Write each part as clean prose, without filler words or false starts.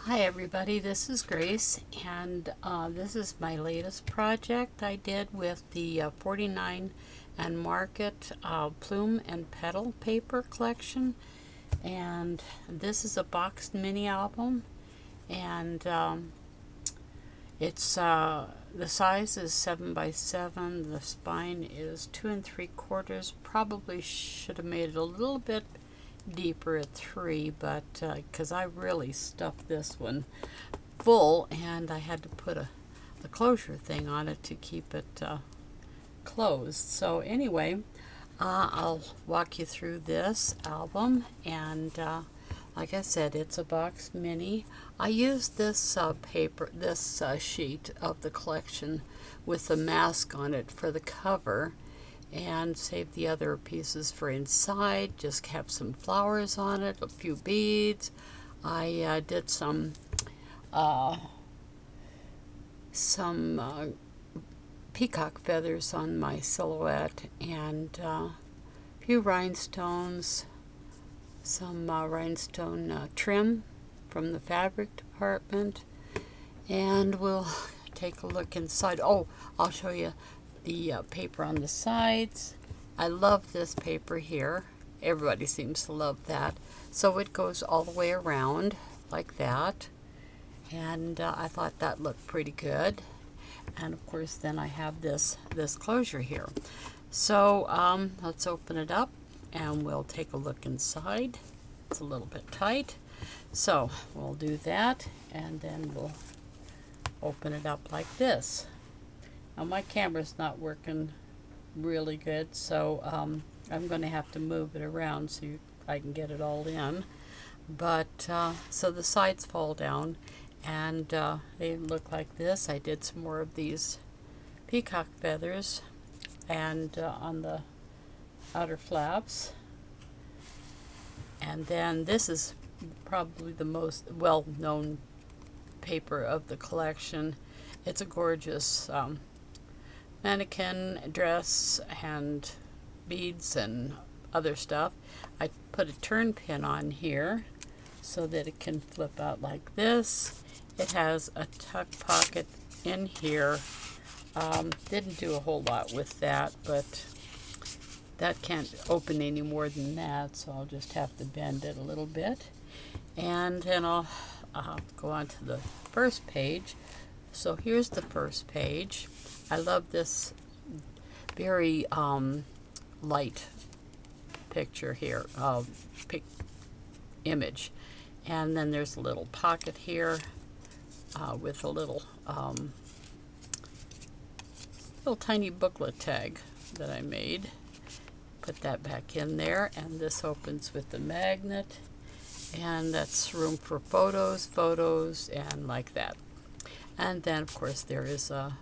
Hi everybody, this is Grace, and this is my latest project I did with the 49 and Market Plume and Petal paper collection. And this is a boxed mini album, and it's the size is 7 by 7. The spine is 2 3/4. Probably should have made it a little bit deeper at 3, but because I really stuffed this one full, and I had to put a closure thing on it to keep it closed. So anyway, I'll walk you through this album, and like I said, it's a box mini. I used this paper, this sheet of the collection with the mask on it for the cover, and save the other pieces for inside. Just have some flowers on it, a few beads. I did some peacock feathers on my silhouette, and a few rhinestones, some rhinestone trim from the fabric department. And we'll take a look inside. Oh, I'll show you the paper on the sides. I love this paper here. Everybody seems to love that. So it goes all the way around like that, and I thought that looked pretty good. And of course then I have this closure here. So let's open it up and we'll take a look inside. It's a little bit tight, so we'll do that, and then we'll open it up like this. Now my camera's not working really good, so I'm going to have to move it around so I can get it all in. But so the sides fall down, and they look like this. I did some more of these peacock feathers, and on the outer flaps. And then this is probably the most well-known paper of the collection. It's a gorgeous mannequin dress and beads and other stuff. I put a turn pin on here so that it can flip out like this. It has a tuck pocket in here. Didn't do a whole lot with that, but that can't open any more than that, so I'll just have to bend it a little bit. And then I'll go on to the first page. So here's the first page. I love this very light picture here, image. And then there's a little pocket here with a little tiny booklet tag that I made. Put that back in there, and this opens with the magnet, and that's room for photos, and like that. And then of course there is a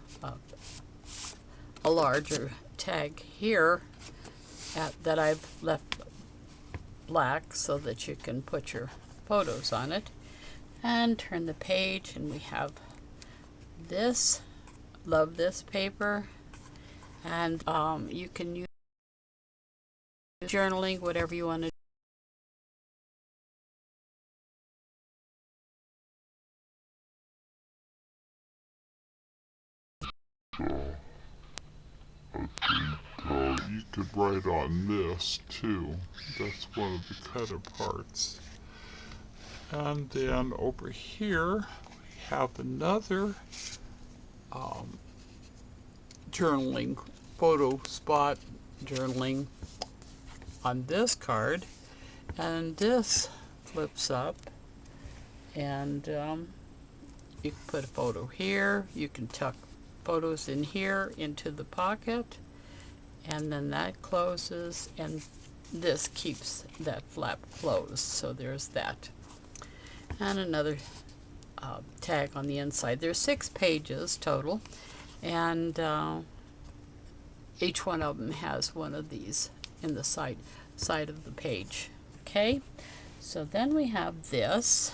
larger tag here that I've left black so that you can put your photos on it. And turn the page, and we have this. Love this paper, and you can use journaling, whatever you want to. You could write on this too. That's one of the cutter parts. And then over here we have another Journaling photo spot, journaling on this card, and this flips up, and you can put a photo here. You can tuck photos in here into the pocket, and then that closes, and this keeps that flap closed. So there's that. And another tag on the inside. There's 6 pages total, and each one of them has one of these in the side of the page. Okay, so then we have this,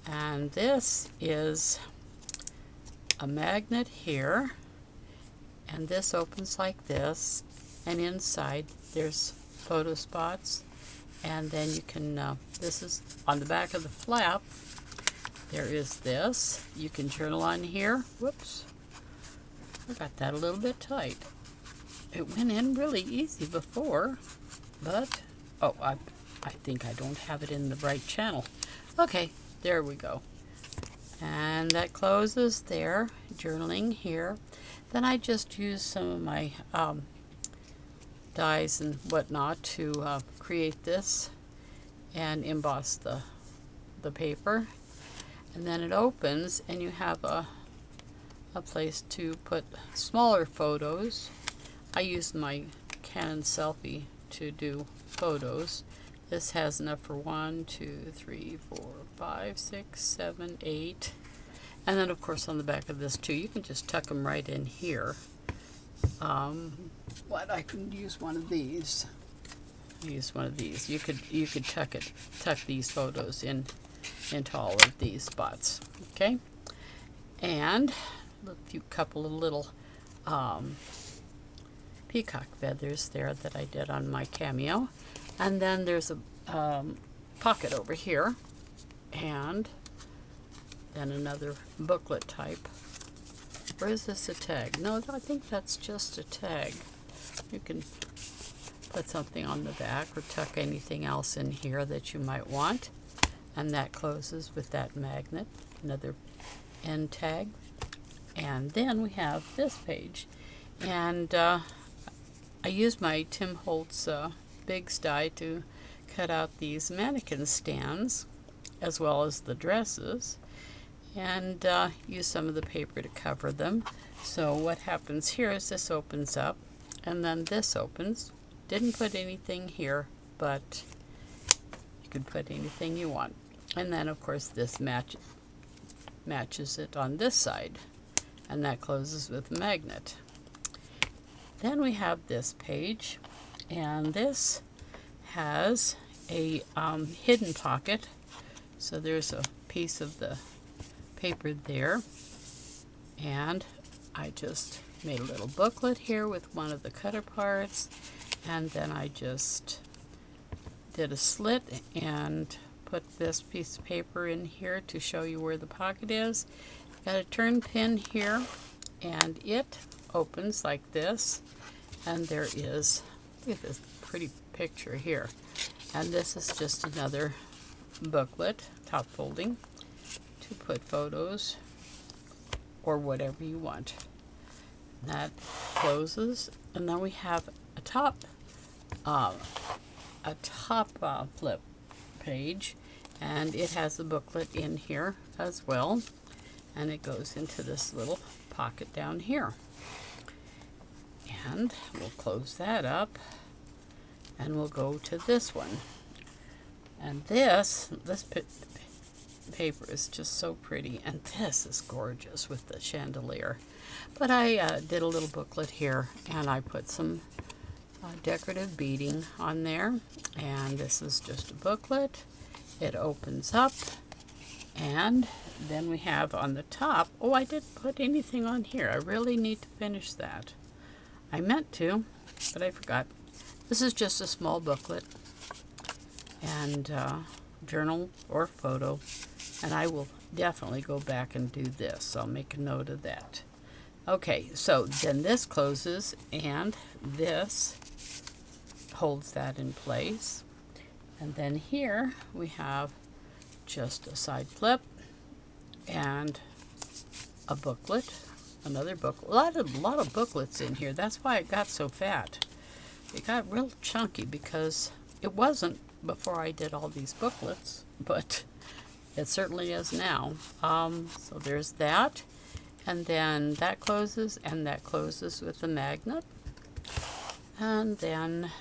and this is a magnet here, and this opens like this, and inside there's photo spots, and then you can this is on the back of the flap. there is this. You can journal on here. Whoops. I got that a little bit tight. It went in really easy before, but, oh, I think I don't have it in the right channel. Okay, there we go. And that closes there, journaling here. Then I just use some of my dies and whatnot to create this and emboss the paper. And then it opens and you have a place to put smaller photos. I use my Canon selfie to do photos. This has enough for 1, 2, 3, 4, 5, 6, 7, 8. And then of course on the back of this too, you can just tuck them right in here. I can use one of these. Use one of these. You could tuck these photos into all of these spots. Okay, and a couple of little peacock feathers there that I did on my cameo, and then there's a pocket over here, and then another booklet type. Or is this a tag? No, I think that's just a tag. You can put something on the back or tuck anything else in here that you might want. And that closes with that magnet, another end tag. And then we have this page. And I use my Tim Holtz Bigs die to cut out these mannequin stands, as well as the dresses, and use some of the paper to cover them. So what happens here is this opens up, and then this opens. Didn't put anything here, but you can put anything you want. And then of course this matches it on this side, and that closes with a magnet. Then we have this page, and this has a hidden pocket. So there's a piece of the paper there, and I just made a little booklet here with one of the cutter parts, and then I just did a slit and put this piece of paper in here to show you where the pocket is. Got a turn pin here, and it opens like this, and there is, look at this pretty picture here, and this is just another booklet, top folding, to put photos or whatever you want. That closes, and then we have a top flip page, and it has a booklet in here as well, and it goes into this little pocket down here. And we'll close that up, and we'll go to this one. And this paper is just so pretty, and this is gorgeous with the chandelier. But I did a little booklet here, and I put some decorative beading on there, and this is just a booklet. It opens up, and then we have on the top, oh, I didn't put anything on here. I really need to finish that. I meant to, but I forgot. This is just a small booklet, and journal or photo, and I will definitely go back and do this. I'll make a note of that. Okay, so then this closes, and this holds that in place. And then here we have just a side flip and a booklet, another book. A lot of booklets in here. That's why it got so fat. It got real chunky because it wasn't before I did all these booklets, but it certainly is now. So there's that, and then that closes, and that closes with the magnet. And then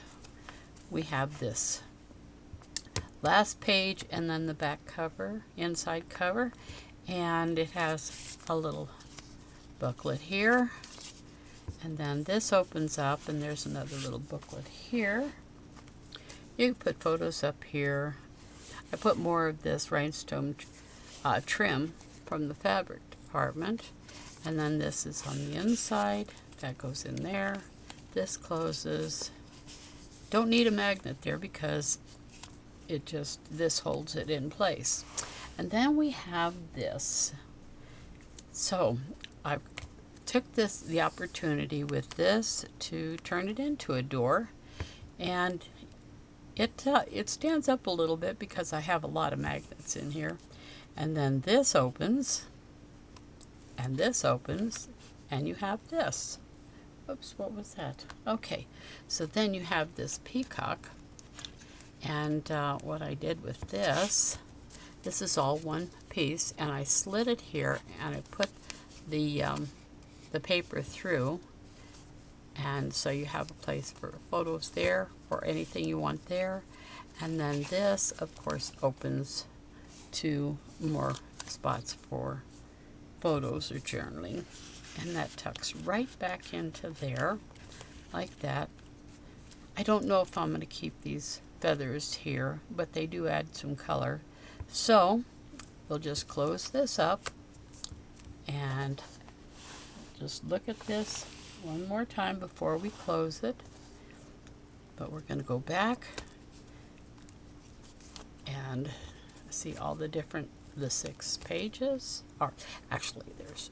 we have this last page, and then the back cover, inside cover, and it has a little booklet here, and then this opens up, and there's another little booklet here. You can put photos up here. I put more of this rhinestone trim from the fabric department, and then this is on the inside. That goes in there. This closes. Don't need a magnet there because this holds it in place. And then we have this. So I took the opportunity with this to turn it into a door, and it stands up a little bit because I have a lot of magnets in here. And then this opens, and this opens, and you have this. Oops, what was that? Okay, so then you have this peacock, and what I did with this is all one piece, and I slid it here, and I put the paper through, and so you have a place for photos there or anything you want there. And then this, of course, opens to more spots for photos or journaling, and that tucks right back into there like that. I don't know if I'm going to keep these feathers here, but they do add some color. So we'll just close this up and just look at this one more time before we close it. But we're going to go back and see all the 6 pages. Or actually, there's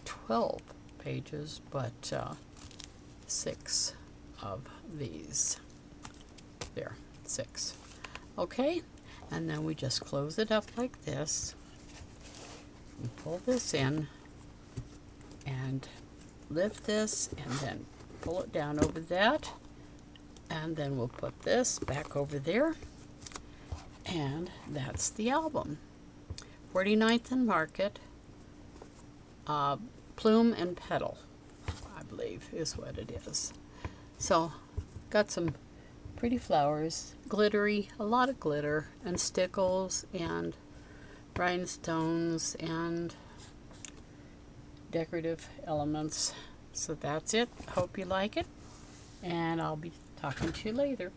12 pages, but 6 of these. There, 6. Okay, and then we just close it up like this. And pull this in and lift this, and then pull it down over that, and then we'll put this back over there, and that's the album. 49th and Market, Plume and Petal, I believe is what it is. So got some pretty flowers, glittery, a lot of glitter and stickles and rhinestones and decorative elements. So that's it. Hope you like it, and I'll be talking to you later.